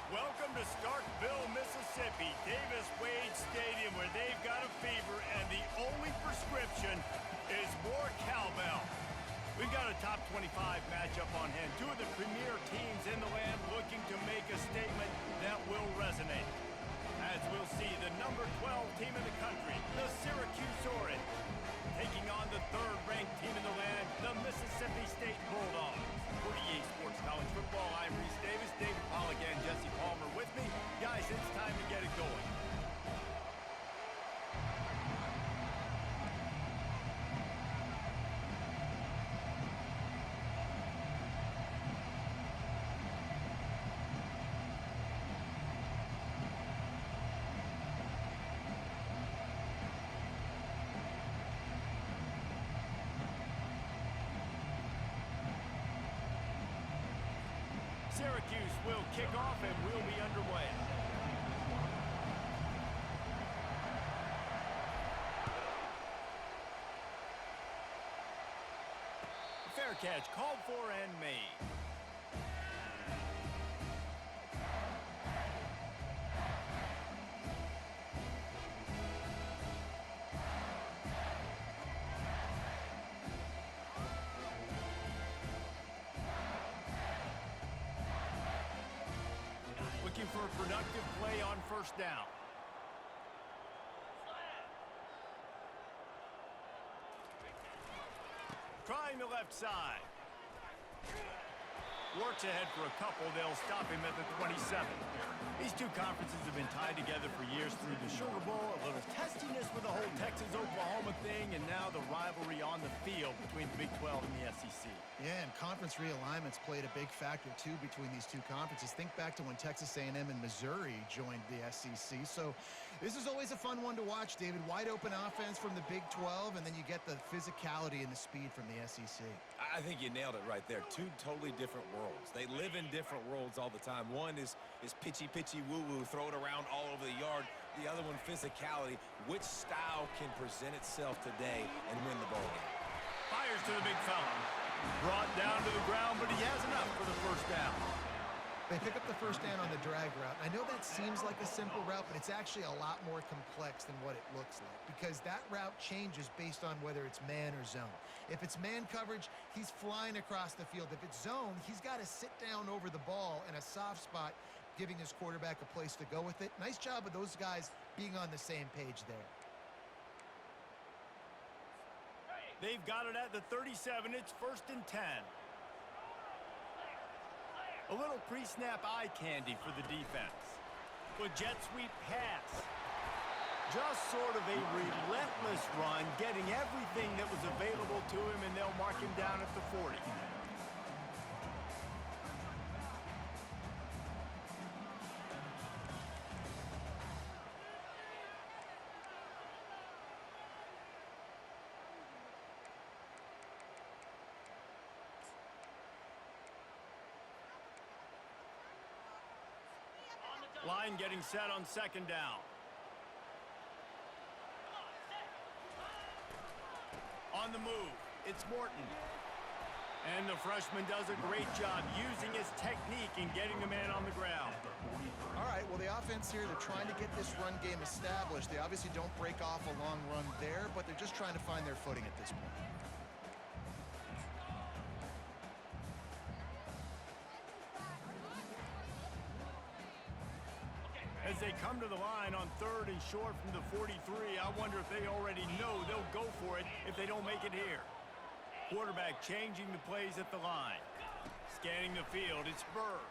Welcome to Starkville, Mississippi, Davis-Wade Stadium, where they've got a fever, and the only prescription is more cowbell. We've got a top 25 matchup on hand. Two of the premier teams in the land looking to make a statement that will resonate. As we'll see, the number 12 team in the country, the Syracuse Orange, taking on the third-ranked team in the land, the Mississippi State Bulldogs. For EA Sports College Football, I'm Reese Davis, David Pollock, and Jesse Palmer with me. Guys, it's time to get it going. Syracuse will kick off and we'll be underway. Fair catch called for and made. Looking for a productive play on first down. Trying the left side. Works ahead for a couple. They'll stop him at the 27. These two conferences have been tied together for years through the Sugar Bowl, a little testiness with the whole Texas-Oklahoma thing, and now the rivalry on the field between the Big 12 and the SEC. Yeah, and conference realignments played a big factor, too, between these two conferences. Think back to when Texas A&M and Missouri joined the SEC. So this is always a fun one to watch, David. Wide open offense from the Big 12, and then you get the physicality and the speed from the SEC. I think you nailed it right there. Two totally different worlds. They live in different worlds all the time. One is pitchy woo-woo, throw it around all over the yard. The other one, physicality. Which style can present itself today and win the ball game? Fires to the big fella. Brought down to the ground, but he has enough for the first down. They pick up the first down on the drag route. I know that seems like a simple route, but it's actually a lot more complex than what it looks like, because that route changes based on whether it's man or zone. If it's man coverage, he's flying across the field. If it's zone, he's got to sit down over the ball in a soft spot, giving his quarterback a place to go with it. Nice job of those guys being on the same page there. They've got it at the 37. It's 1st and 10. A little pre-snap eye candy for the defense. A jet sweep pass. Just sort of a relentless run, getting everything that was available to him, and they'll mark him down at the 40. Line getting set on second down. On the move, it's Morton. And the freshman does a great job using his technique and getting the man on the ground. All right, well, the offense here, they're trying to get this run game established. They obviously don't break off a long run there, but they're just trying to find their footing at this point. As they come to the line on third and short from the 43, I wonder if they already know they'll go for it if they don't make it here. Quarterback changing the plays at the line. Scanning the field, it's Burr.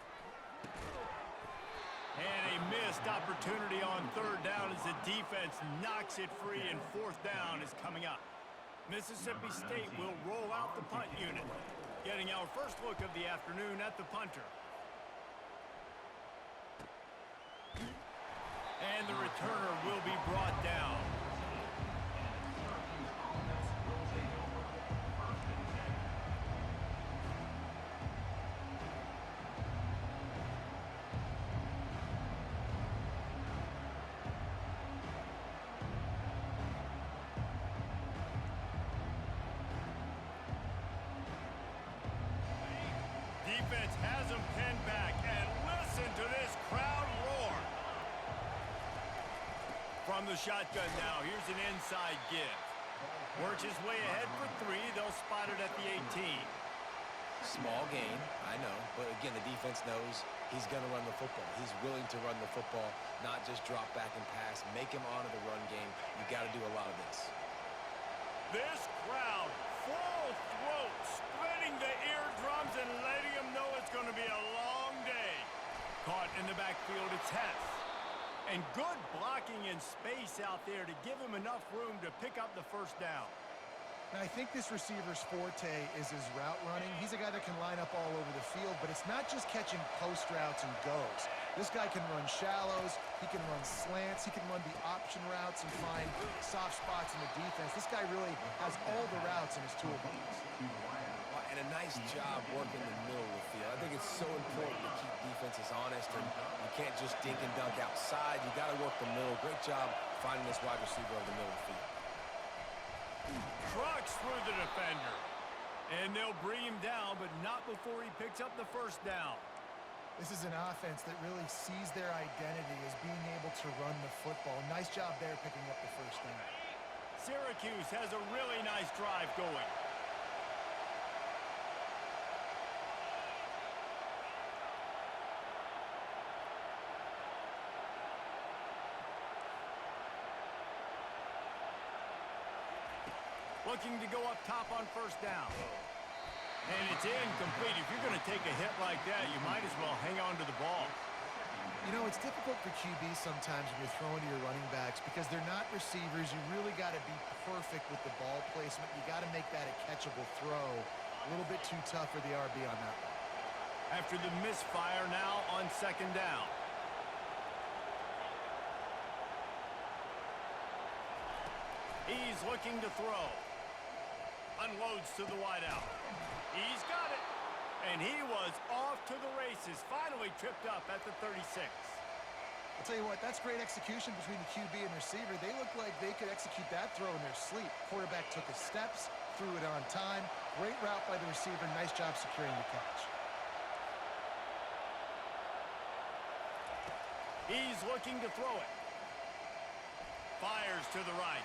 And a missed opportunity on third down as the defense knocks it free, and fourth down is coming up. Mississippi State will roll out the punt unit. Getting our first look of the afternoon at the punter. And the returner will be brought down. Defense has him pinned back, and listen to this crowd roar. From the shotgun now, here's an inside give. Works his way ahead for three. They'll spot it at the 18. Small gain, I know, but again, the defense knows he's going to run the football. He's willing to run the football, not just drop back and pass, make him honor the run game. You got to do a lot of this. This crowd, full throat, splitting the eardrums and letting them know it's going to be a long day. Caught in the backfield, it's Hess. And good blocking in space out there to give him enough room to pick up the first down. Now, I think this receiver's forte is his route running. He's a guy that can line up all over the field, but it's not just catching post routes and goes. This guy can run shallows, he can run slants, he can run the option routes and find soft spots in the defense. This guy really has all the routes in his toolbox. And a nice job working the middle of the field. I think it's so important to keep defenses honest, and you can't just dink and dunk outside. You got to work the middle. Great job finding this wide receiver over the middle of the field. Trucks through the defender. And they'll bring him down, but not before he picks up the first down. This is an offense that really sees their identity as being able to run the football. Nice job there picking up the first down. Syracuse has a really nice drive going. Looking to go up top on first down. And it's incomplete. If you're going to take a hit like that, you might as well hang on to the ball. You know, it's difficult for QBs sometimes when you're throwing to your running backs because they're not receivers. You really got to be perfect with the ball placement. You got to make that a catchable throw. A little bit too tough for the RB on that one. After the misfire now on second down. He's looking to throw. Unloads to the wideout. He's got it. And he was off to the races. Finally tripped up at the 36. I'll tell you what, that's great execution between the QB and receiver. They look like they could execute that throw in their sleep. Quarterback took his steps, threw it on time. Great route by the receiver. Nice job securing the catch. He's looking to throw it. Fires to the right.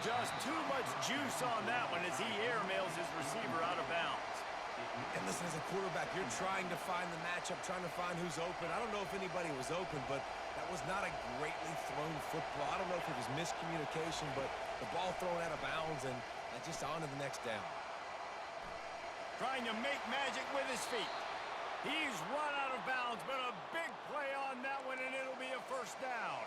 Just too much juice on that one as he airmails his receiver out of bounds. And listen, as a quarterback, you're trying to find the matchup, trying to find who's open. I don't know if anybody was open, but that was not a greatly thrown football. I don't know if it was miscommunication, but the ball thrown out of bounds and just on to the next down. Trying to make magic with his feet. He's run out of bounds, but a big play on that one, and it'll be a first down.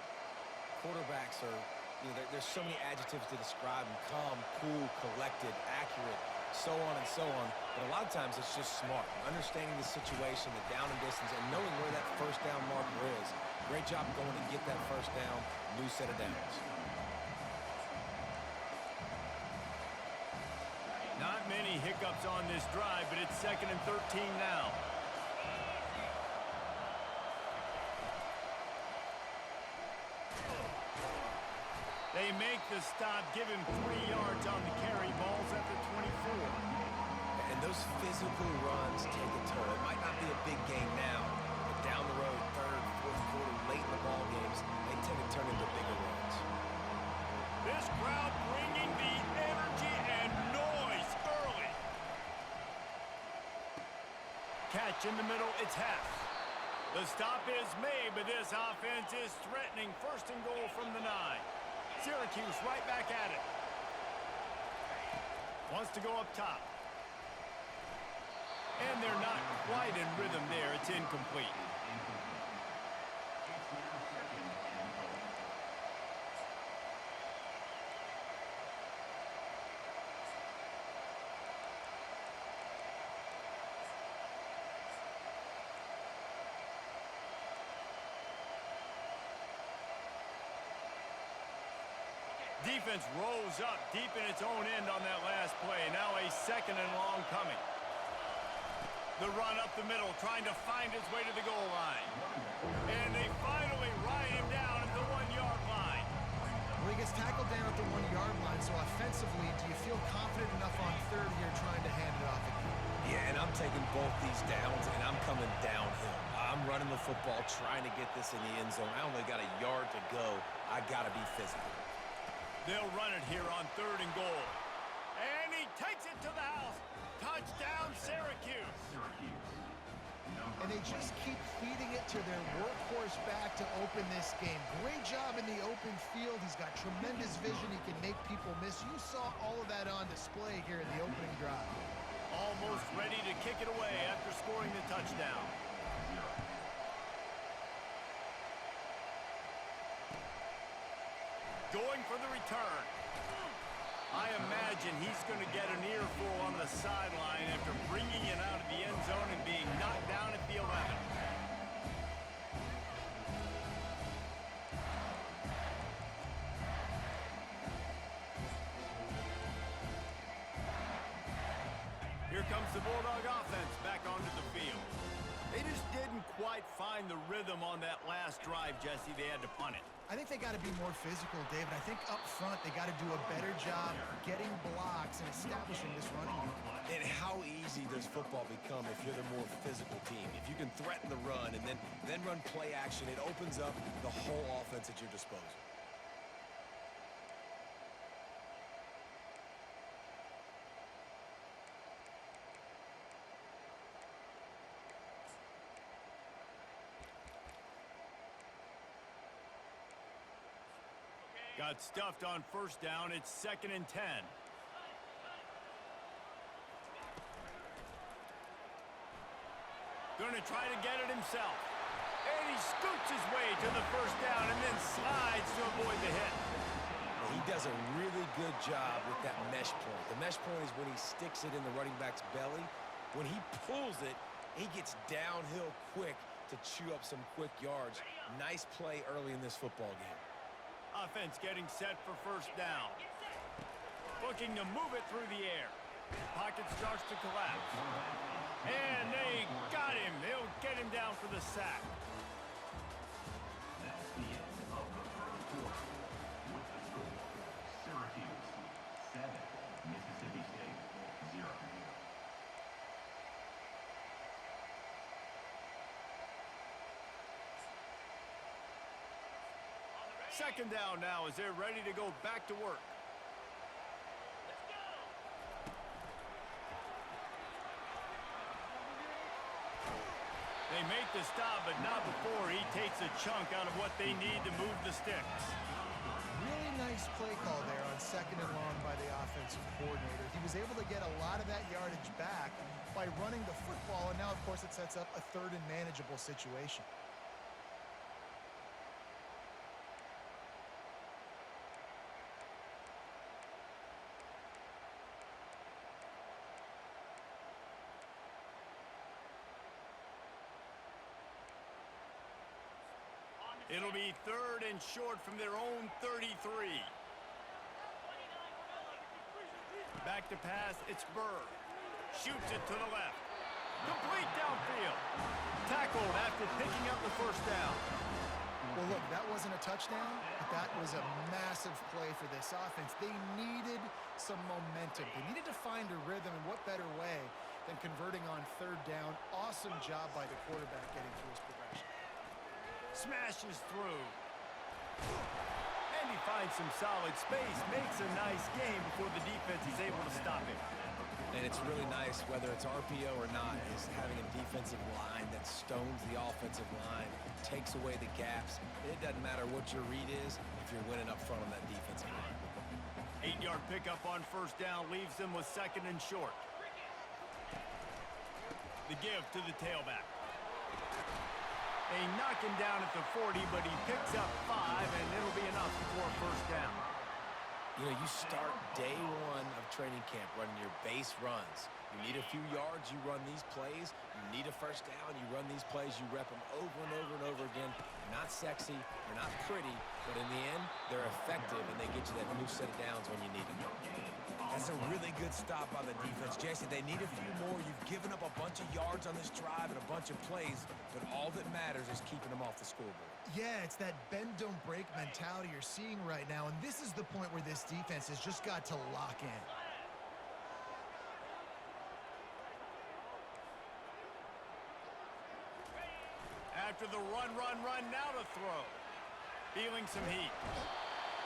Quarterbacks are You know, there's so many adjectives to describe him: calm, cool, collected, accurate, so on and so on. But a lot of times it's just smart, understanding the situation, the down and distance, and knowing where that first down marker is. Great job going to get that first down, new set of downs. Not many hiccups on this drive, but it's 2nd and 13 now. They make the stop, give him 3 yards on the carry. Ball's at the 24. And those physical runs take a toll. It might not be a big game now, but down the road, 3rd, 4th quarter, late in the ball games, they tend to turn into bigger runs. This crowd bringing the energy and noise early. Catch in the middle, it's Hess. The stop is made, but this offense is threatening. 1st and goal from the 9. Syracuse right back at it. Wants to go up top. And they're not quite in rhythm there. It's incomplete. Defense rolls up deep in its own end on that last play. Now a 2nd and long coming. The run up the middle, trying to find its way to the goal line. And they finally ride him down at the 1-yard line. Well, he gets tackled down at the 1-yard line, so offensively, do you feel confident enough on 3rd here trying to hand it off again? Yeah, and I'm taking both these downs, and I'm coming downhill. I'm running the football, trying to get this in the end zone. I only got a yard to go. I got to be physical. They'll run it here on 3rd and goal. And he takes it to the house. Touchdown, Syracuse. And they just keep feeding it to their workhorse back to open this game. Great job in the open field. He's got tremendous vision. He can make people miss. You saw all of that on display here in the opening drive. Almost ready to kick it away after scoring the touchdown. Going for the return. I imagine he's going to get an earful on the sideline after bringing it out of the end zone and being knocked down at the 11. Here comes the Bulldog offense back onto the field. They just didn't quite find the rhythm on that last drive, Jesse. They had to punt it. I think they got to be more physical, David. I think up front they got to do a better job getting blocks and establishing this running game. And how easy does football become if you're the more physical team? If you can threaten the run and then run play action, it opens up the whole offense at your disposal. Got stuffed on 1st down. It's 2nd and 10. Going to try to get it himself. And he scoots his way to the 1st down and then slides to avoid the hit. He does a really good job with that mesh point. The mesh point is when he sticks it in the running back's belly. When he pulls it, he gets downhill quick to chew up some quick yards. Nice play early in this football game. Offense getting set for 1st down. Looking to move it through the air. Pocket starts to collapse. And they got him. They'll get him down for the sack. That's the end of the 1st quarter. With the score, Syracuse 7, Mississippi State 0. 2nd down now as they're ready to go back to work. They make the stop, but not before he takes a chunk out of what they need to move the sticks. Really nice play call there on 2nd and long by the offensive coordinator. He was able to get a lot of that yardage back by running the football, and now, of course, it sets up a 3rd and manageable situation. It'll be 3rd and short from their own 33. Back to pass, it's Burr. Shoots it to the left. Complete downfield. Tackled after picking up the first down. Well, look, that wasn't a touchdown, but that was a massive play for this offense. They needed some momentum. They needed to find a rhythm, and what better way than converting on 3rd down. Awesome job by the quarterback getting through his progression. Smashes through. And he finds some solid space, makes a nice game before the defense is able to stop him. And it's really nice, whether it's RPO or not, is having a defensive line that stones the offensive line, takes away the gaps. It doesn't matter what your read is if you're winning up front on that defensive line. 8-yard pickup on 1st down leaves them with 2nd and short. The give to the tailback. They knock him down at the 40, but he picks up 5, and it'll be enough for a 1st down. You know, you start day 1 of training camp running your base runs. You need a few yards, you run these plays. You need a 1st down, you run these plays. You rep them over and over and over again. They're not sexy, they're not pretty, but in the end, they're effective, and they get you that new set of downs when you need them. That's a really good stop by the defense. Jason, they need a few more. You've given up a bunch of yards on this drive and a bunch of plays, but all that matters is keeping them off the scoreboard. Yeah, it's that bend, don't break mentality you're seeing right now, and this is the point where this defense has just got to lock in. After the run, now to throw. Feeling some heat.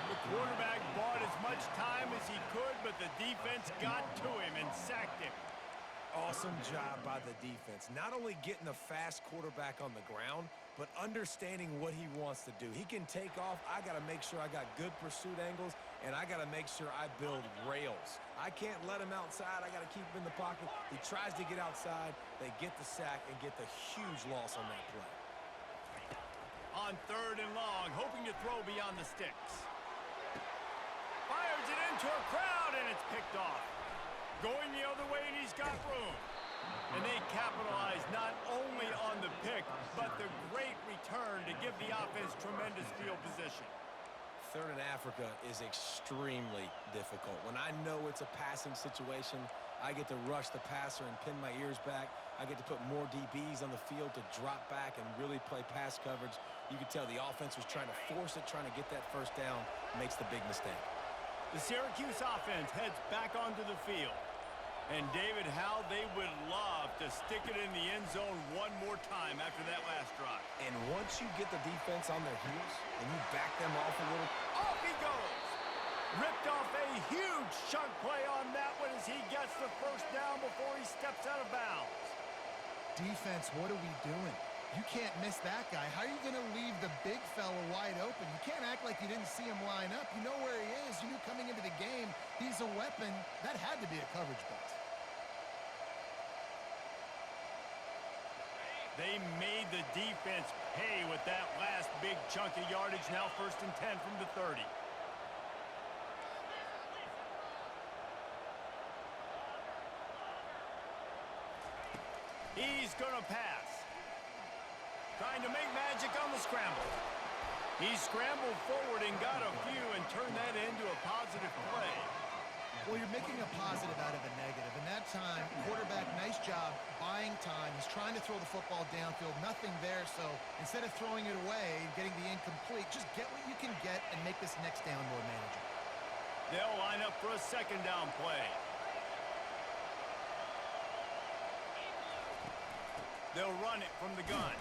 The quarterback bought as much time as he could, but the defense got to him and sacked him. Awesome job by the defense. Not only getting a fast quarterback on the ground, but understanding what he wants to do. He can take off. I got to make sure I got good pursuit angles, and I got to make sure I build rails. I can't let him outside. I got to keep him in the pocket. He tries to get outside. They get the sack and get the huge loss on that play. On 3rd and long, hoping to throw beyond the sticks. Fires it into a crowd, and it's picked off. Going the other way, and he's got room. And they capitalize not only on the pick, but the great return to give the offense tremendous field position. 3rd and Africa is extremely difficult. When I know it's a passing situation, I get to rush the passer and pin my ears back. I get to put more DBs on the field to drop back and really play pass coverage. You can tell the offense was trying to force it, trying to get that 1st down, makes the big mistake. The Syracuse offense heads back onto the field. And David, how they would love to stick it in the end zone one more time after that last drive. And once you get the defense on their heels and you back them off a little, off he goes. Ripped off a huge chunk play on that one as he gets the 1st down before he steps out of bounds. Defense, what are we doing? You can't miss that guy. How are you going to leave the big fella wide open? You can't act like you didn't see him line up. You know where he is. You knew coming into the game he's a weapon. That had to be a coverage bust. They made the defense pay with that last big chunk of yardage. Now 1st and 10 from the 30. He's going to pass. Trying to make magic on the scramble. He scrambled forward and got a few and turned that into a positive play. Well, you're making a positive out of a negative. And that time, quarterback, nice job buying time. He's trying to throw the football downfield. Nothing there, so instead of throwing it away and getting the incomplete, just get what you can get and make this next down more manageable. They'll line up for a 2nd down play. They'll run it from the gun.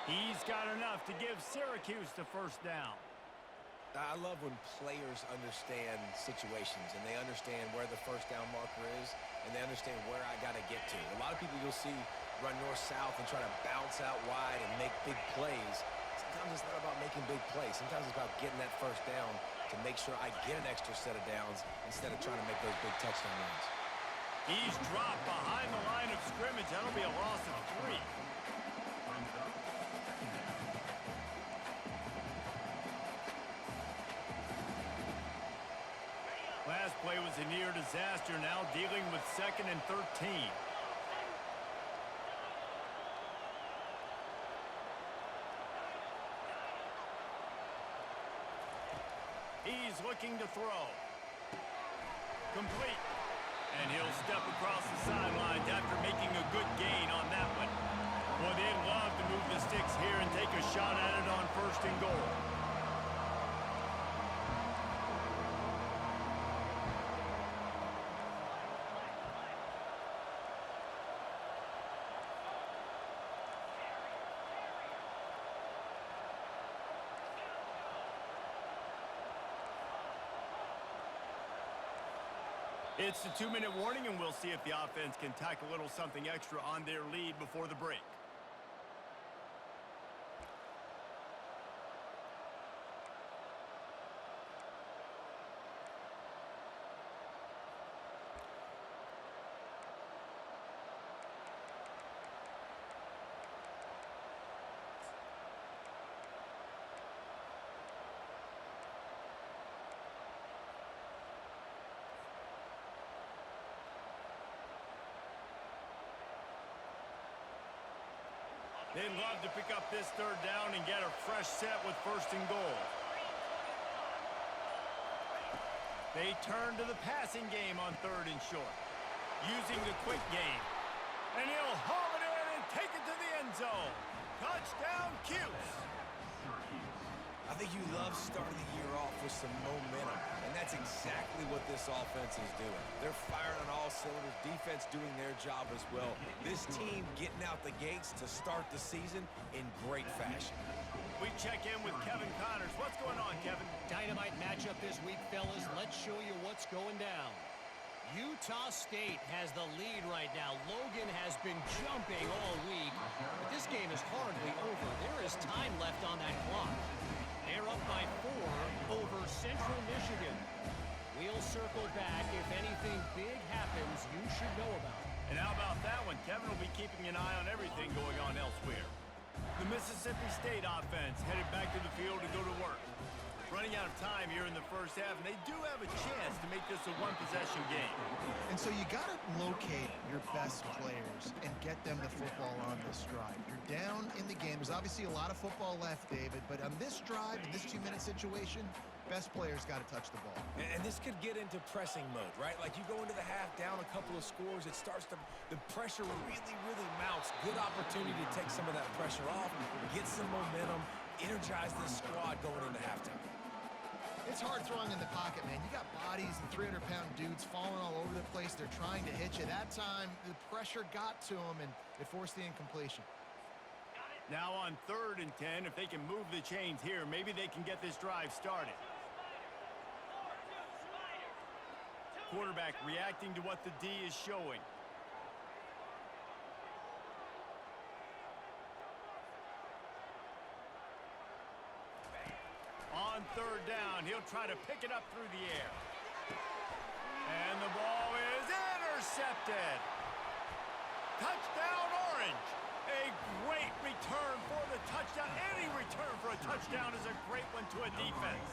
He's got enough to give Syracuse the 1st down. I love when players understand situations and they understand where the 1st down marker is and they understand where I got to get to. A lot of people you'll see run north-south and try to bounce out wide and make big plays. Sometimes it's not about making big plays. Sometimes it's about getting that 1st down to make sure I get an extra set of downs instead of trying to make those big touchdown runs. He's dropped behind the line of scrimmage. That'll be a loss of 3. Last play was a near disaster, now dealing with 2nd and 13. He's looking to throw. Complete. And he'll step across the sidelines after making a good gain on that one. Well, they'd love to move the sticks here and take a shot at it on 1st and goal. It's the 2-minute warning, and we'll see if the offense can tack a little something extra on their lead before the break. They'd love to pick up this 3rd down and get a fresh set with 1st and goal. They turn to the passing game on 3rd and short, using the quick game. And he'll haul it in and take it to the end zone. Touchdown, Cuse. I think you love starting the year off with some momentum, and that's exactly what this offense is doing. They're firing on all cylinders, defense doing their job as well. This team getting out the gates to start the season in great fashion. We check in with Kevin Connors. What's going on, Kevin? Dynamite matchup this week, fellas. Let's show you what's going down. Utah State has the lead right now. Logan has been jumping all week, but this game is hardly over. There is time left on that clock. They're up by 4 over Central Michigan. We'll circle back. If anything big happens, you should know about it. And how about that one? Kevin will be keeping an eye on everything going on elsewhere. The Mississippi State offense headed back to the field to go to work. Running out of time here in the 1st half, and they do have a chance to make this a 1-possession game. And so you got to locate your best players and get them the football on this drive. You're down in the game. There's obviously a lot of football left, David, but on this drive, in this 2-minute situation, best players got to touch the ball. And this could get into pressing mode, right? Like you go into the half down a couple of scores, it starts to, the pressure really, really mounts. Good opportunity to take some of that pressure off, get some momentum, energize this squad going into halftime. It's hard throwing in the pocket, man. You got bodies and 300-pound dudes falling all over the place. They're trying to hit you. That time, the pressure got to them, and it forced the incompletion. Now on 3rd and 10, if they can move the chains here, maybe they can get this drive started. Quarterback reacting to what the D is showing. On 3rd down, he'll try to pick it up through the air. And the ball is intercepted. Touchdown, Orange. A great return for the touchdown. Any return for a touchdown is a great one to a defense.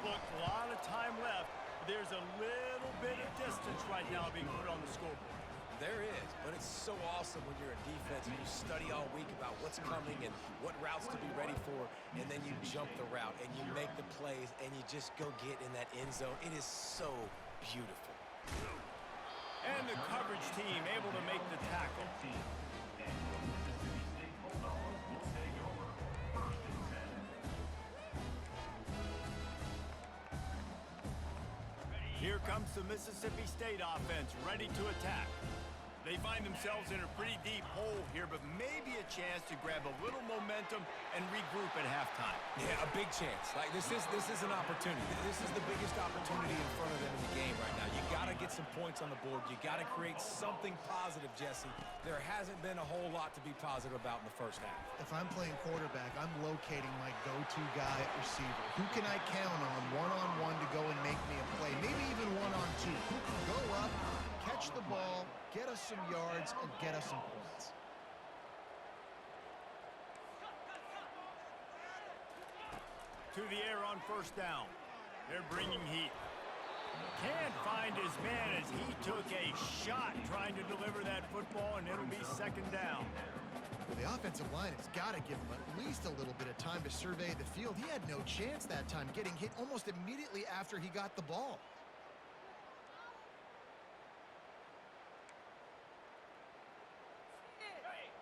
Look, a lot of time left. There's a little bit of distance right now being put on the scoreboard. There is, but it's so awesome when you're a defense and you study all week about what's coming and what routes to be ready for, and then you jump the route and you make the plays and you just go get in that end zone. It is so beautiful. And the coverage team able to make the tackle. Here comes the Mississippi State offense ready to attack. They find themselves in a pretty deep hole here, but maybe a chance to grab a little momentum and regroup at halftime. Yeah, a big chance. Like this is an opportunity. This is the biggest opportunity in front of them in the game right now. You got to get some points on the board. You got to create something positive, Jesse. There hasn't been a whole lot to be positive about in the 1st half. If I'm playing quarterback, I'm locating my go-to guy at receiver. Who can I count on one-on-one to go and make me a play? Maybe even one-on-two. Who can go up, catch the ball, get us some yards, and get us some points. To the air on 1st down. They're bringing heat. Can't find his man as he took a shot trying to deliver that football, and it'll be 2nd down. The offensive line has got to give him at least a little bit of time to survey the field. He had no chance that time, getting hit almost immediately after he got the ball.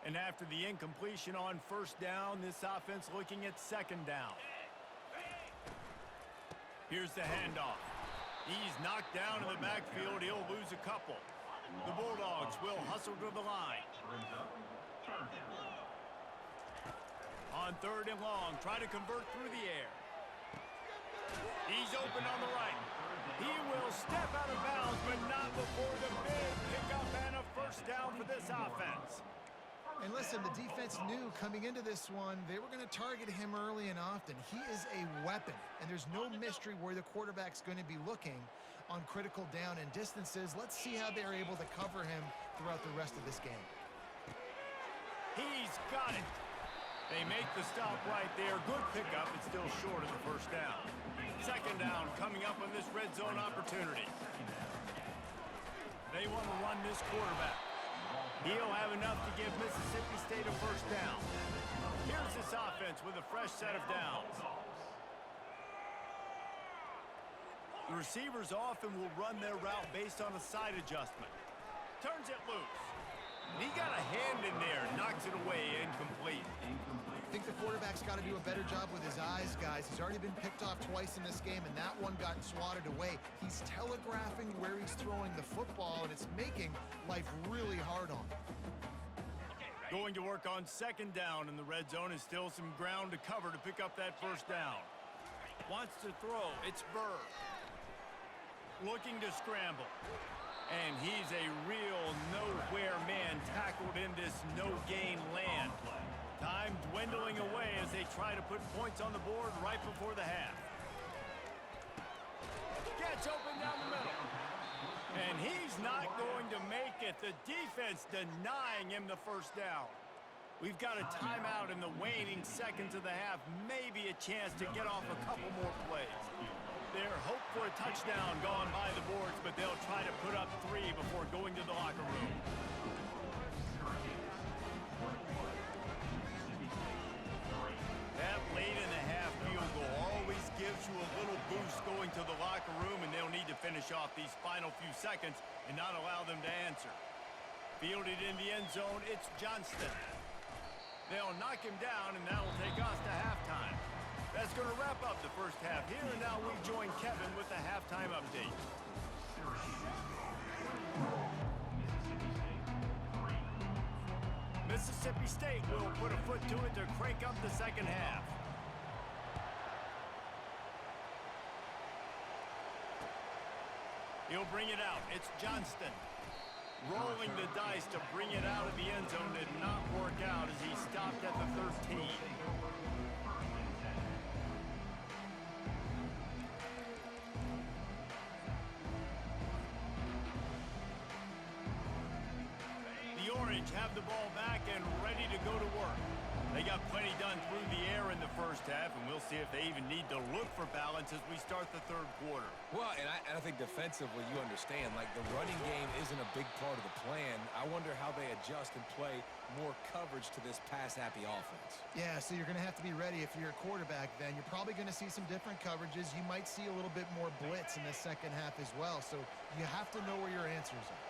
And after the incompletion on first down, this offense looking at second down. Here's the handoff. He's knocked down in the backfield. He'll lose a couple. The Bulldogs will hustle to the line. On third and long, try to convert through the air. He's open on the right. He will step out of bounds, but not before the big pickup and a first down for this offense. And listen, the defense knew coming into this one, they were going to target him early and often. He is a weapon, and there's no mystery where the quarterback's going to be looking on critical down and distances. Let's see how they're able to cover him throughout the rest of this game. He's got it. They make the stop right there. Good pickup. It's still short of the first down. Second down coming up on this red zone opportunity. They want to run this quarterback. He'll have enough to give Mississippi State a first down. Here's this offense with a fresh set of downs. The receivers often will run their route based on a side adjustment. Turns it loose. He got a hand in there, knocks it away, incomplete. I think the quarterback's got to do a better job with his eyes, guys. He's already been picked off twice in this game, and that one got swatted away. He's telegraphing where he's throwing the football, and it's making life really hard on him. Going to work on second down in the red zone, and still some ground to cover to pick up that first down. Wants to throw. It's Burr. Looking to scramble. And he's a real nowhere man tackled in this no-gain land. Time dwindling away as they try to put points on the board right before the half. Gets open down the middle. And he's not going to make it. The defense denying him the first down. We've got a timeout in the waning seconds of the half. Maybe a chance to get off a couple more plays. Their hope for a touchdown gone by the boards, but they'll try to put up 3 before going to the locker room. That late in the half field goal always gives you a little boost going to the locker room, and they'll need to finish off these final few seconds and not allow them to answer. Fielded in the end zone, it's Johnston. They'll knock him down, and that'll take us to halftime. That's going to wrap up the first half here, and now we join Kevin with the halftime update. Mississippi State will put a foot to it to crank up the second half. He'll bring it out. It's Johnston. Rolling the dice to bring it out of the end zone did not work out as he stopped at the 13. Have the ball back and ready to go to work. They got plenty done through the air in the first half, and we'll see if they even need to look for balance as we start the third quarter. Well, and I think defensively, you understand, like the running game isn't a big part of the plan. I wonder how they adjust and play more coverage to this pass-happy offense. Yeah, so you're going to have to be ready if you're a quarterback then. You're probably going to see some different coverages. You might see a little bit more blitz in the second half as well, so you have to know where your answers are.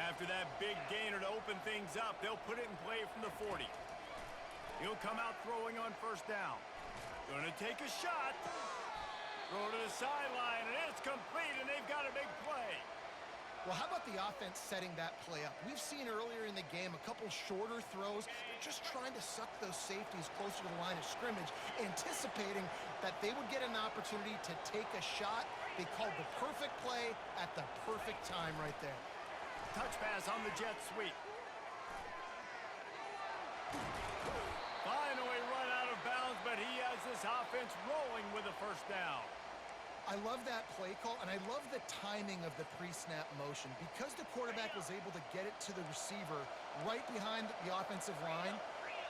After that big gainer to open things up, they'll put it in play from the 40. He'll come out throwing on first down. Gonna take a shot. Throw to the sideline, and it's complete, and they've got a big play. Well, how about the offense setting that play up? We've seen earlier in the game a couple shorter throws. They're just trying to suck those safeties closer to the line of scrimmage, anticipating that they would get an opportunity to take a shot. They called the perfect play at the perfect time right there. Touch pass on the jet sweep. Finally run out of bounds, but he has this offense rolling with a first down. I love that play call, and I love the timing of the pre-snap motion. Because the quarterback was able to get it to the receiver right behind the offensive line,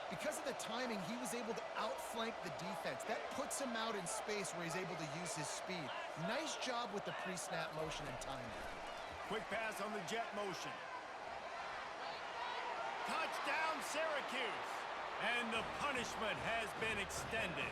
because of the timing, he was able to outflank the defense. That puts him out in space where he's able to use his speed. Nice job with the pre-snap motion and timing. Quick pass on the jet motion. Touchdown, Syracuse. And the punishment has been extended.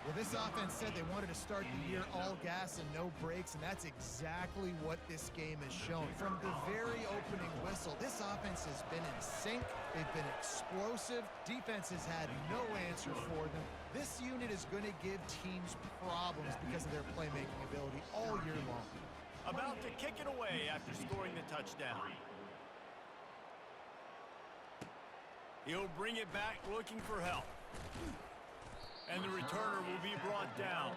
Well, this offense said they wanted to start the year all gas and no brakes, and that's exactly what this game has shown. From the very opening whistle, this offense has been in sync. They've been explosive. Defense has had no answer for them. This unit is going to give teams problems because of their playmaking ability all year long. About to kick it away after scoring the touchdown. He'll bring it back looking for help. And the returner will be brought down.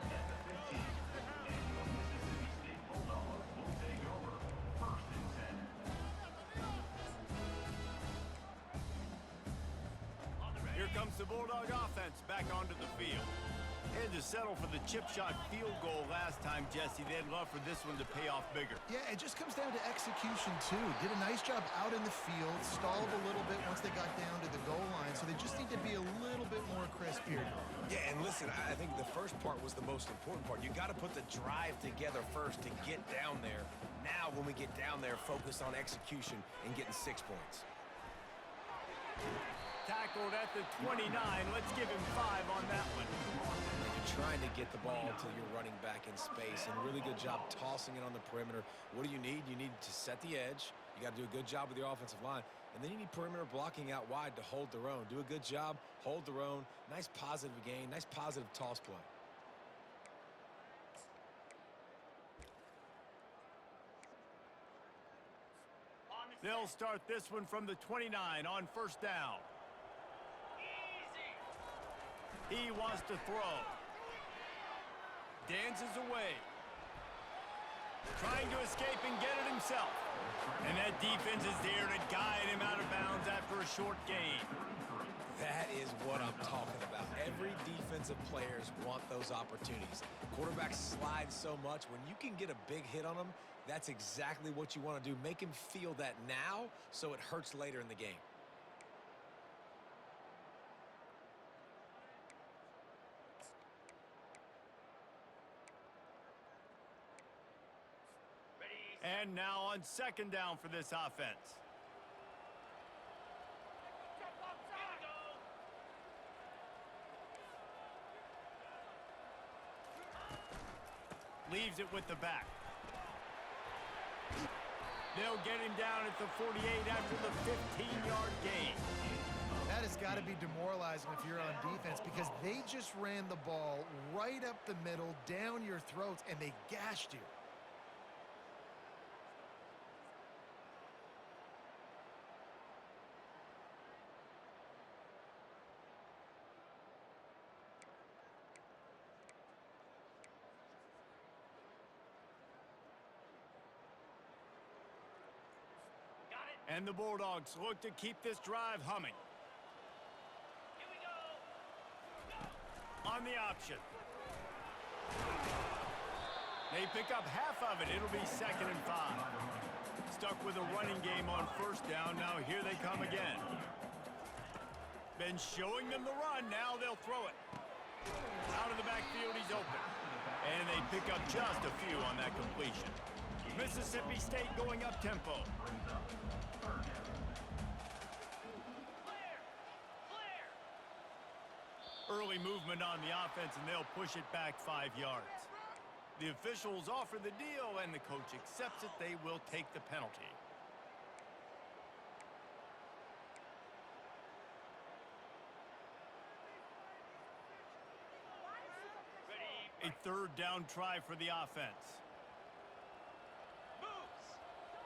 Here comes the Bulldog offense back onto the field. Had to settle for the chip shot field goal last time, Jesse. They'd love for this one to pay off bigger. Yeah, it just comes down to execution, too. Did a nice job out in the field, stalled a little bit once they got down to the goal line, so they just need to be a little bit more crisp here. Yeah, and listen, I think the first part was the most important part. You got to put the drive together first to get down there. Now, when we get down there, focus on execution and getting 6 points. Tackled at the 29. Let's give him 5 on that one. You're trying to get the ball to your running back in space, and really good job tossing it on the perimeter. What do you need? You need to set the edge. You got to do a good job with your offensive line. And then you need perimeter blocking out wide to hold their own. Do a good job, hold their own. Nice positive gain, nice positive toss play. They'll start this one from the 29 on first down. He wants to throw. Dances away. Trying to escape and get it himself. And that defense is there to guide him out of bounds after a short gain. That is what I'm talking about. Every defensive players want those opportunities. Quarterbacks slide so much. When you can get a big hit on them, that's exactly what you want to do. Make him feel that now so it hurts later in the game. And now on second down for this offense. Leaves it with the back. They'll get him down at the 48 after the 15-yard gain. That has got to be demoralizing if you're on defense because they just ran the ball right up the middle, down your throats, and they gashed you. And the Bulldogs look to keep this drive humming. Here we go. On the option. They pick up half of it. It'll be 2nd and 5. Stuck with a running game on first down. Now here they come again. Been showing them the run. Now they'll throw it. Out of the backfield, he's open. And they pick up just a few on that completion. Mississippi State going up tempo. Early movement on the offense, and they'll push it back 5 yards. The officials offer the deal, and the coach accepts it. They will take the penalty. A third down try for the offense.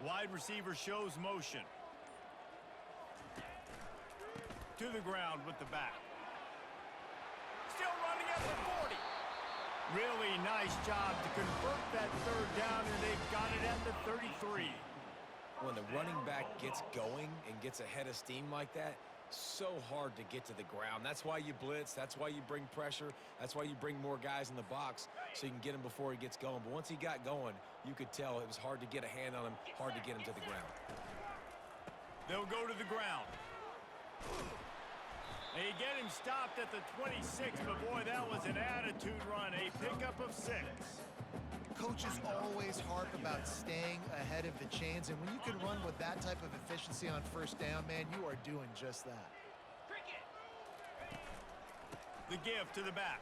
Wide receiver shows motion. To the ground with the back. Still running at the 40. Really nice job to convert that third down, and they've got it at the 33. When the running back gets going and gets ahead of steam like that, so hard to get to the ground. That's why you blitz. That's why you bring pressure. That's why you bring more guys in the box so you can get him before he gets going. But once he got going, you could tell it was hard to get a hand on him, hard to get him to the ground. They'll go to the ground. They get him stopped at the 26, but boy, that was an attitude run. A pickup of 6. Coaches always harp about staying ahead of the chains, and when you can run with that type of efficiency on first down, man, you are doing just that. The give to the back.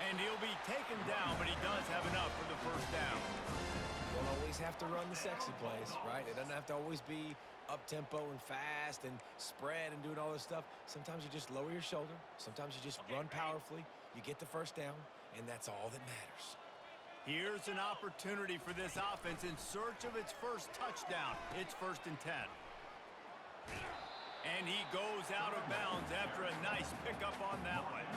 And he'll be taken down, but he does have enough for the first down. You don't always have to run the sexy plays, right? It doesn't have to always be up-tempo and fast and spread and doing all this stuff. Sometimes you just lower your shoulder. Sometimes you just run powerfully. You get the first down, and that's all that matters. Here's an opportunity for this offense in search of its first touchdown. It's 1st and 10. And he goes out of bounds after a nice pickup on that one.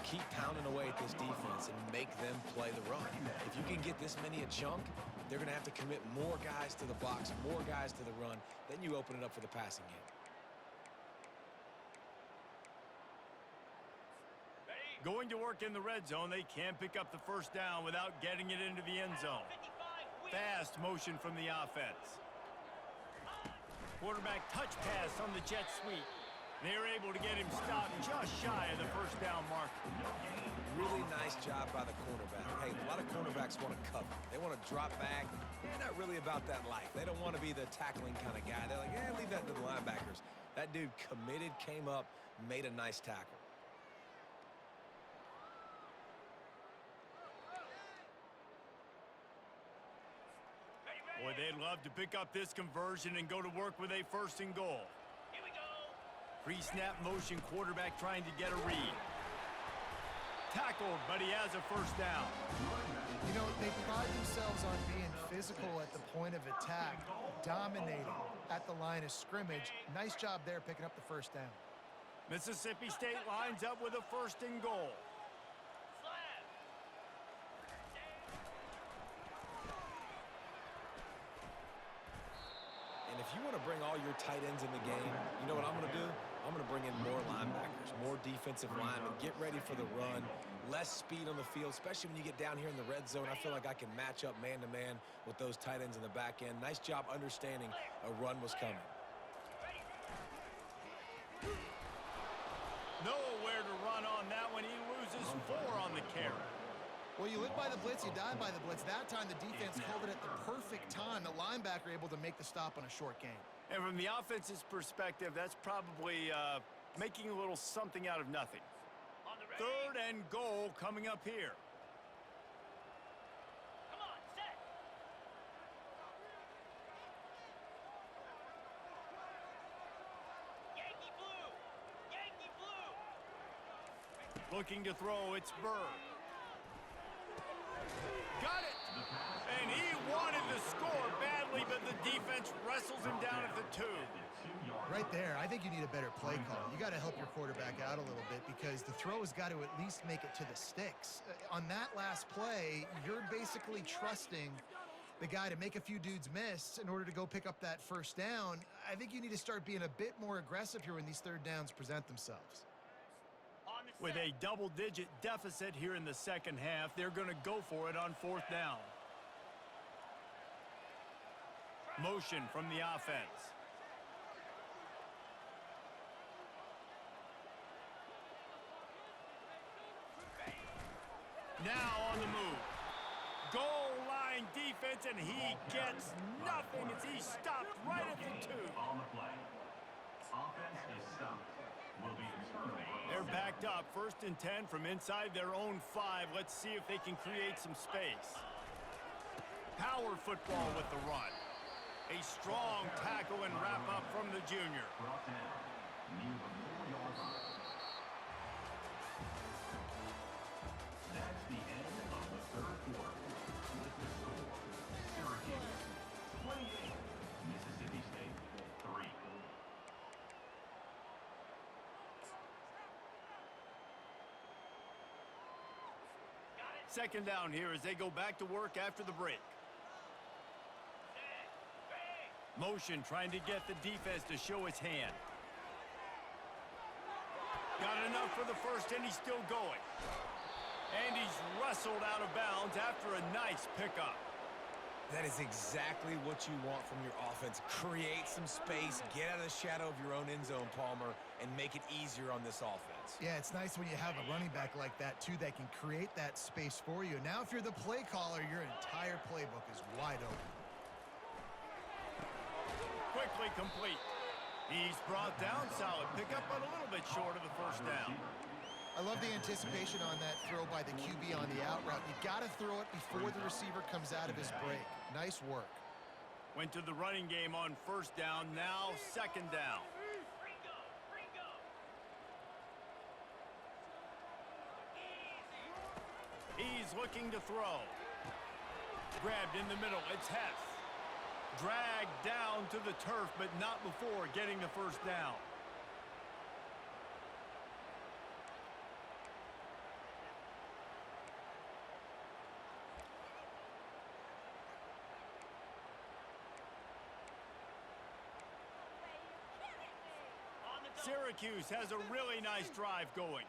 Keep pounding away at this defense and make them play the run. If you can get this many a chunk, they're going to have to commit more guys to the box, more guys to the run. Then you open it up for the passing game. Going to work in the red zone, they can't pick up the first down without getting it into the end zone. Fast motion from the offense. Quarterback touch pass on the jet sweep. They're able to get him stopped just shy of the first down mark. Really nice job by the cornerback. Hey, a lot of cornerbacks want to cover. They want to drop back. They're not really about that life. They don't want to be the tackling kind of guy. They're like, leave that to the linebackers. That dude committed, came up, made a nice tackle. Boy, they'd love to pick up this conversion and go to work with a 1st and goal. Here we go. Pre-snap motion, quarterback trying to get a read. Tackled, but he has a first down. You know, they pride themselves on being physical at the point of attack, dominating at the line of scrimmage. Nice job there picking up the first down. Mississippi State lines up with a 1st and goal. And if you want to bring all your tight ends in the game, you know what I'm going to do? I'm going to bring in more linebackers, more defensive linemen, get ready for the run, less speed on the field, especially when you get down here in the red zone. I feel like I can match up man-to-man with those tight ends in the back end. Nice job understanding a run was coming. Nowhere to run on that one. He loses 4 on the carry. Well, you live by the blitz, you die by the blitz. That time, the defense called it at the perfect time. The linebacker able to make the stop on a short gain. And from the offense's perspective, that's probably making a little something out of nothing. 3rd and goal coming up here. Come on, set. Yankee blue. Yankee blue. Looking to throw, it's Burr. Got it! And he wanted to score badly, but the defense wrestles him down at the 2. Right there, I think you need a better play call. You got to help your quarterback out a little bit because the throw has got to at least make it to the sticks. On that last play, you're basically trusting the guy to make a few dudes miss in order to go pick up that first down. I think you need to start being a bit more aggressive here when these 3rd downs present themselves. With a double-digit deficit here in the second half, they're going to go for it on 4th down. Motion from the offense. Now on the move. Goal line defense, and he gets nothing as he's stopped right at the 2. On the play. Offense is stopped. Will be returned. They're backed up. 1st and 10 from inside their own 5. Let's see if they can create some space. Power football with the run. A strong tackle and wrap up from the junior. Brought down near the 4-yard line. That's the end of the 3rd quarter. With the score, Syracuse 28, Mississippi State 3. Second down here as they go back to work after the break. Motion trying to get the defense to show its hand. Got enough for the first, and he's still going. And he's wrestled out of bounds after a nice pickup. That is exactly what you want from your offense. Create some space, get out of the shadow of your own end zone, Palmer, and make it easier on this offense. Yeah, it's nice when you have a running back like that, too, that can create that space for you. Now, if you're the play caller, your entire playbook is wide open. Quickly complete. He's brought down solid pickup, but a little bit short of the first down. I love the anticipation on that throw by the QB on the out route. You got to throw it before the receiver comes out of his break. Nice work. Went to the running game on first down, now second down. He's looking to throw. Grabbed in the middle, it's Hess. Dragged down to the turf, but not before getting the first down. Syracuse has a really nice drive going.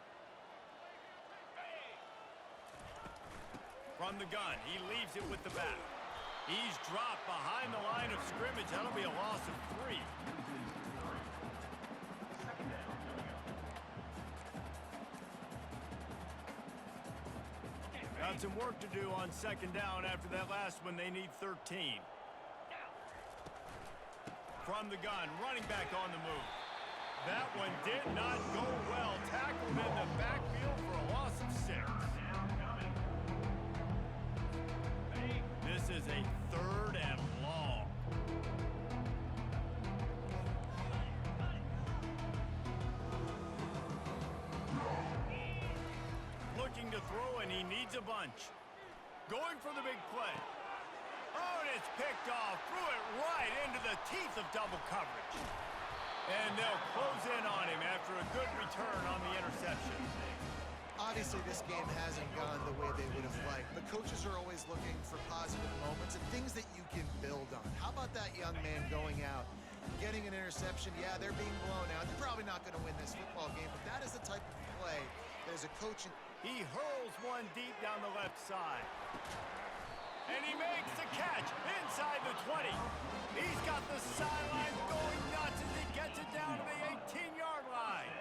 From the gun, he leaves it with the back. He's dropped behind the line of scrimmage. That'll be a loss of 3. Got some work to do on second down after that last one. They need 13. From the gun, running back on the move. That one did not go well. Tackled in the backfield for a loss of 6. This is a 3rd and long. Looking to throw, and he needs a bunch. Going for the big play. Oh, and it's picked off. Threw it right into the teeth of double coverage. And they'll close in on him after a good return on the interception. Obviously, this game hasn't gone the way they would have liked, but coaches are always looking for positive moments and things that you can build on. How about that young man going out, getting an interception? Yeah, they're being blown out. They're probably not going to win this football game, but that is the type of play that as a coach... He hurls one deep down the left side. And he makes the catch inside the 20. He's got the sideline going nuts as he gets it down to the 18-yard line.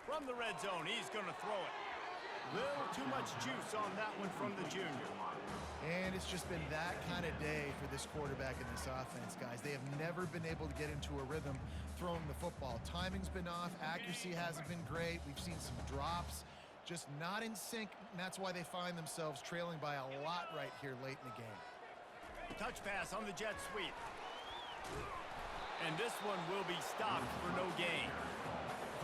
From the red zone, he's going to throw it. Little too much juice on that one from the junior. And it's just been that kind of day for this quarterback in this offense, guys. They have never been able to get into a rhythm throwing the football. Timing's been off. Accuracy hasn't been great. We've seen some drops. Just not in sync, and that's why they find themselves trailing by a lot right here late in the game. Touch pass on the jet sweep. And this one will be stopped for no gain.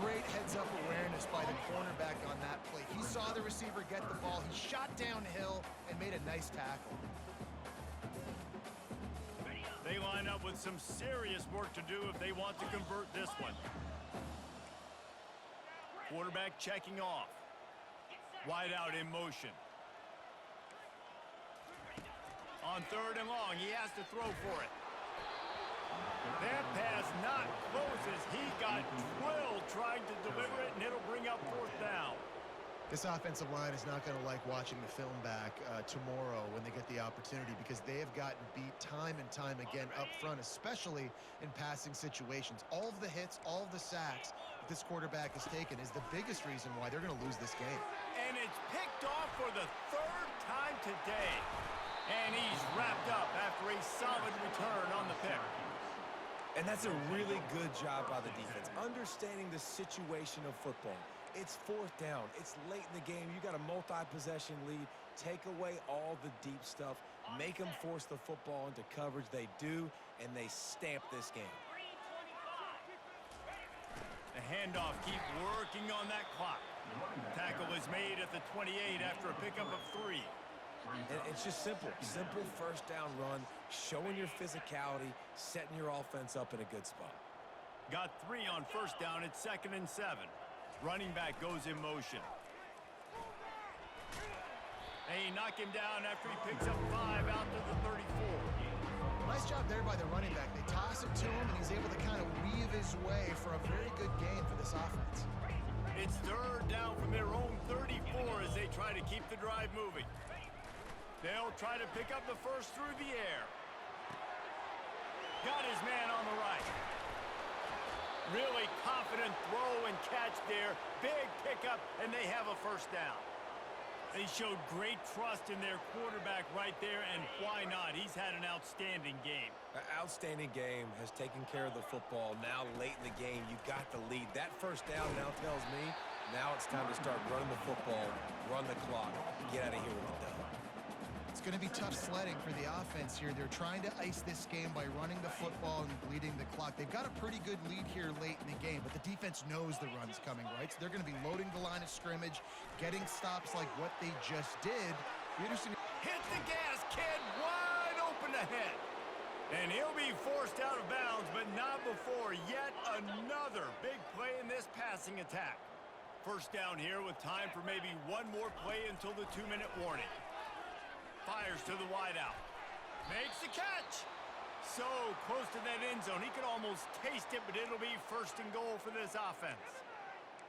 Great heads-up awareness by the cornerback on that play. He saw the receiver get the ball. He shot downhill and made a nice tackle. They line up with some serious work to do if they want to convert this one. Quarterback checking off. Wide out in motion. On 3rd and long, he has to throw for it. That pass not close as he got drilled trying to deliver it, and it'll bring up 4th down. This offensive line is not going to like watching the film back tomorrow when they get the opportunity because they have gotten beat time and time again up front, especially in passing situations. All of the hits, all of the sacks that this quarterback has taken is the biggest reason why they're going to lose this game. And it's picked off for the 3rd time today. And he's wrapped up after a solid return on the pick. And that's a really good job by the defense, understanding the situation of football. It's 4th down. It's late in the game. You got a multi-possession lead. Take away all the deep stuff. Make them force the football into coverage. They do, and they stamp this game. The handoff, keep working on that clock. Tackle is made at the 28 after a pickup of 3. And it's just simple. Simple 1st down run, showing your physicality, setting your offense up in a good spot. Got 3 on 1st down. It's 2nd and 7. Running back goes in motion. They knock him down after he picks up 5 out to the 34. Nice job there by the running back. They toss it to him, and he's able to kind of weave his way for a very good game for this offense. It's 3rd down from their own 34 as they try to keep the drive moving. They'll try to pick up the first through the air. Got his man on the right. Really confident throw and catch there. Big pickup, and they have a 1st down. They showed great trust in their quarterback right there, and why not? He's had an outstanding game. An outstanding game, has taken care of the football. Now, late in the game, you got the lead. That first down now tells me now it's time to start running the football, run the clock, get out of here with the dub. It's going to be tough sledding for the offense here. They're trying to ice this game by running the football and bleeding the clock. They've got a pretty good lead here late in the game, but the defense knows the run's coming, right? So they're going to be loading the line of scrimmage, getting stops like what they just did. Peterson Hit the gas, kid, wide open ahead. And he'll be forced out of bounds, but not before yet another big play in this passing attack. First down here with time for maybe one more play until the 2-minute warning. Fires to the wideout. Makes the catch. So close to that end zone. He could almost taste it, but it'll be first and goal for this offense.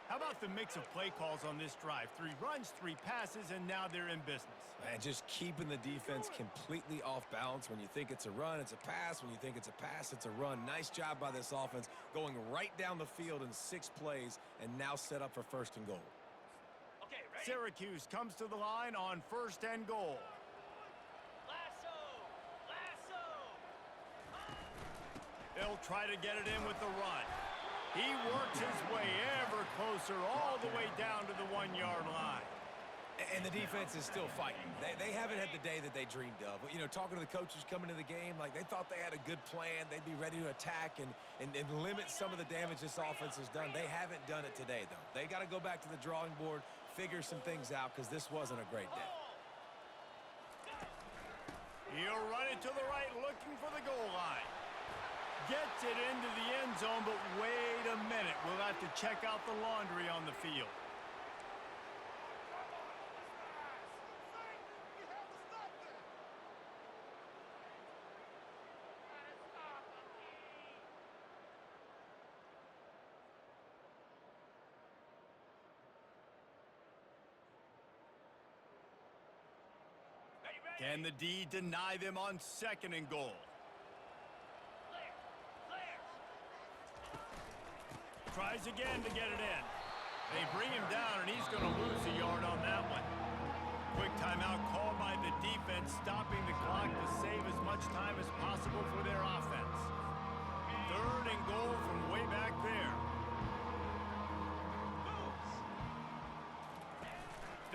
How about the mix of play calls on this drive? 3 runs, 3 passes, and now they're in business. Man, just keeping the defense completely off balance. When you think it's a run, it's a pass. When you think it's a pass, it's a run. Nice job by this offense, going right down the field in 6 plays, and now set up for first and goal. Okay, ready? Syracuse comes to the line on first and goal. They'll try to get it in with the run. He works his way ever closer all the way down to the 1-yard line. And the defense is still fighting. They haven't had the day that they dreamed of. You know, talking to the coaches coming to the game, like they thought they had a good plan. They'd be ready to attack and limit some of the damage this offense has done. They haven't done it today, though. They got to go back to the drawing board, figure some things out, because this wasn't a great day. He'll run it to the right, looking for the goal line. Gets it into the end zone, but wait a minute. We'll have to check out the laundry on the field. Can the D deny them on second and goal? Tries again to get it in. They bring him down, and he's going to lose a yard on that one. Quick timeout called by the defense, stopping the clock to save as much time as possible for their offense. Third and goal from way back there.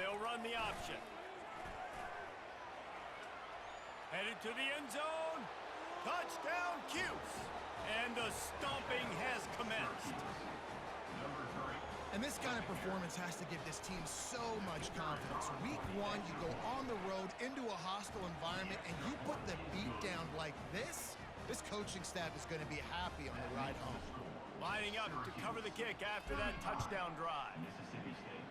They'll run the option. Headed to the end zone. Touchdown, Cuse. And the stomping has commenced. And this kind of performance has to give this team so much confidence. Week 1, you go on the road into a hostile environment, and you put the beat down like this. This coaching staff is going to be happy on the ride home. Lining up to cover the kick after that touchdown drive. Mississippi State,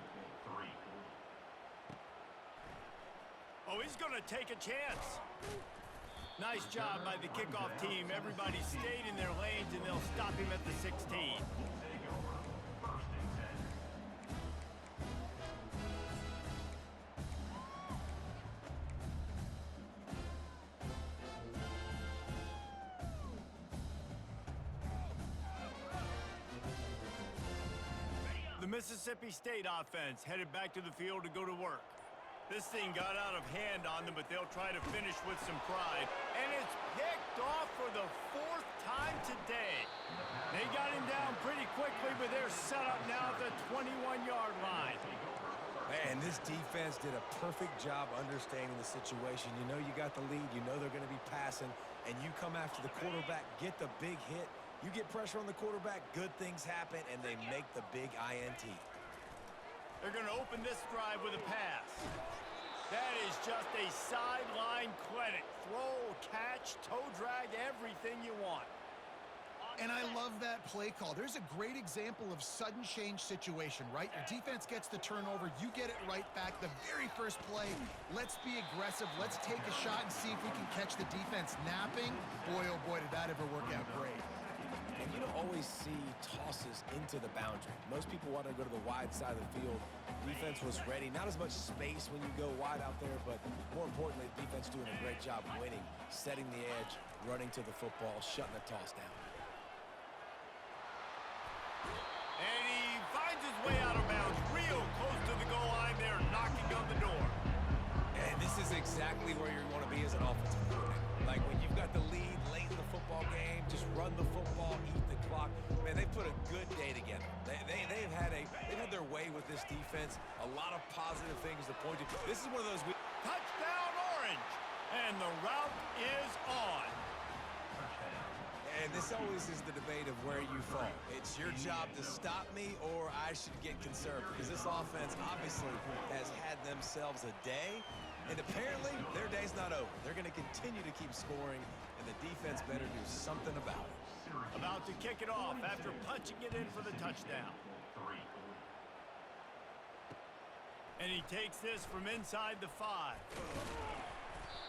3. Oh, he's going to take a chance. Nice job by the kickoff team. Everybody stayed in their lanes, and they'll stop him at the 16. The Mississippi State offense headed back to the field to go to work. This thing got out of hand on them, but they'll try to finish with some pride. And it's picked off for the 4th time today. They got him down pretty quickly, but they're set up now at the 21-yard line. Man, this defense did a perfect job understanding the situation. You know you got the lead. You know they're going to be passing. And you come after the quarterback, get the big hit. You get pressure on the quarterback, good things happen, and they make the big INT. They're going to open this drive with a pass. That is just a sideline clinic. Throw, catch, toe drag, everything you want. And I love that play call. There's a great example of sudden change situation, right? Your defense gets the turnover. You get it right back. The very first play, let's be aggressive. Let's take a shot and see if we can catch the defense napping. Boy, oh boy, did that ever work out great. And you don't always see tosses into the boundary. Most people want to go to the wide side of the field. Defense was ready. Not as much space when you go wide out there, but more importantly, the defense doing a great job winning, setting the edge, running to the football, shutting the toss down. And he finds his way out of bounds real close to the goal line there, knocking on the door. And this is exactly where you want to be as an offensive coordinator. Like when you've got the lead late in the football game, just run the football, eat the clock. Man, they put a good day together. They've had their way with this defense. A lot of positive things to point to. This is one of those. Touchdown, Orange! And the route is on. And this always is the debate of where you fall. It's your job to stop me or I should get conservative. Because this offense obviously has had themselves a day. And apparently, their day's not over. They're going to continue to keep scoring, and the defense better do something about it. About to kick it off after punching it in for the touchdown. And he takes this from inside the 5.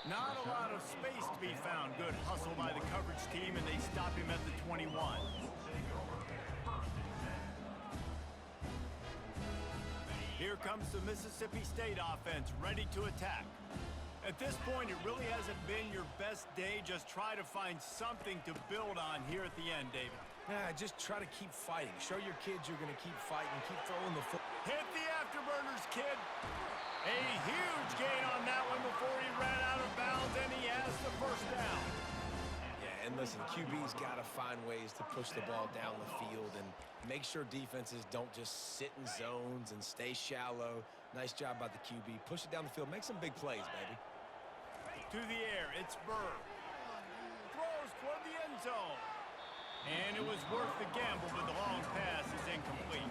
Not a lot of space to be found. Good hustle by the coverage team, and they stop him at the 21. Here comes the Mississippi State offense, ready to attack. At this point, it really hasn't been your best day. Just try to find something to build on here at the end, David. Yeah, just try to keep fighting. Show your kids you're going to keep fighting. Keep throwing the football. Hit the afterburners, kid. A huge gain on that one before he ran out of bounds, and he has the first down. Yeah, and listen, QB's got to find ways to push the ball down the field and make sure defenses don't just sit in zones and stay shallow. Nice job by the QB. Push it down the field. Make some big plays, baby. To the air, it's Burr. Throws toward the end zone. And it was worth the gamble, but the long pass is incomplete.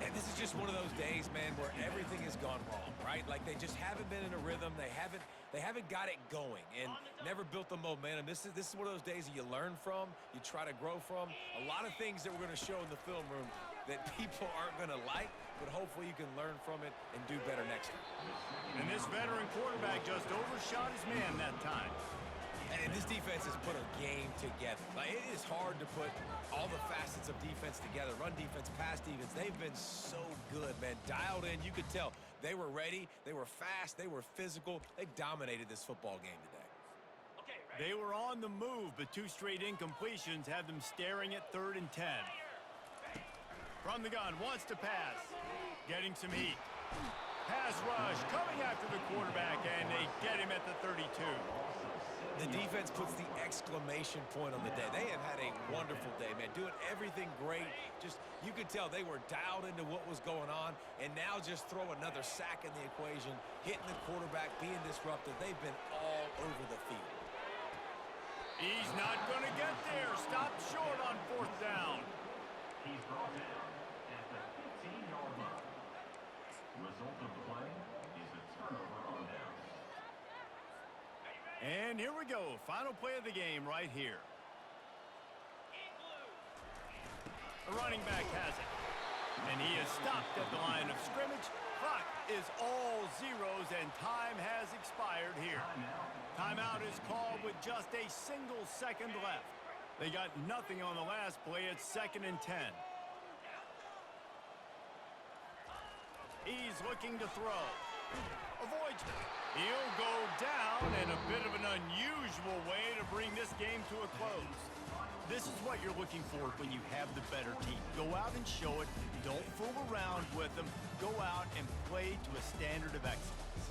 And this is just one of those days, man, where everything has gone wrong, right? Like they just haven't been in a rhythm. They haven't got it going and never built the momentum. This is one of those days that you learn from, you try to grow from. A lot of things that we're going to show in the film room that people aren't going to like, but hopefully you can learn from it and do better next time. And this veteran quarterback just overshot his man that time. And this defense has put a game together. Like, it is hard to put all the facets of defense together. Run defense, pass defense. They've been so good, man. Dialed in. You could tell they were ready. They were fast. They were physical. They dominated this football game today. They were on the move, but 2 straight incompletions have them staring at 3rd and 10. From the gun, wants to pass. Getting some heat. Pass rush coming after the quarterback, and they get him at the 32. The defense puts the exclamation point on the day. They have had a wonderful day, man. Doing everything great. Just, you could tell they were dialed into what was going on, and now just throw another sack in the equation, hitting the quarterback, being disruptive. They've been all over the field. He's not going to get there. Stopped short on 4th down. He's brought down at the 15-yard line. Result of the play is a turnover on downs. And here we go. Final play of the game right here. The running back has it. And he is stopped at the line of scrimmage. Clock is all zeros, and time has expired here. Timeout is called with just a single second left. They got nothing on the last play. It's 2nd and 10. He's looking to throw. Avoids it. He'll go down in a bit of an unusual way to bring this game to a close. This is what you're looking for when you have the better team. Go out and show it. Don't fool around with them. Go out and play to a standard of excellence.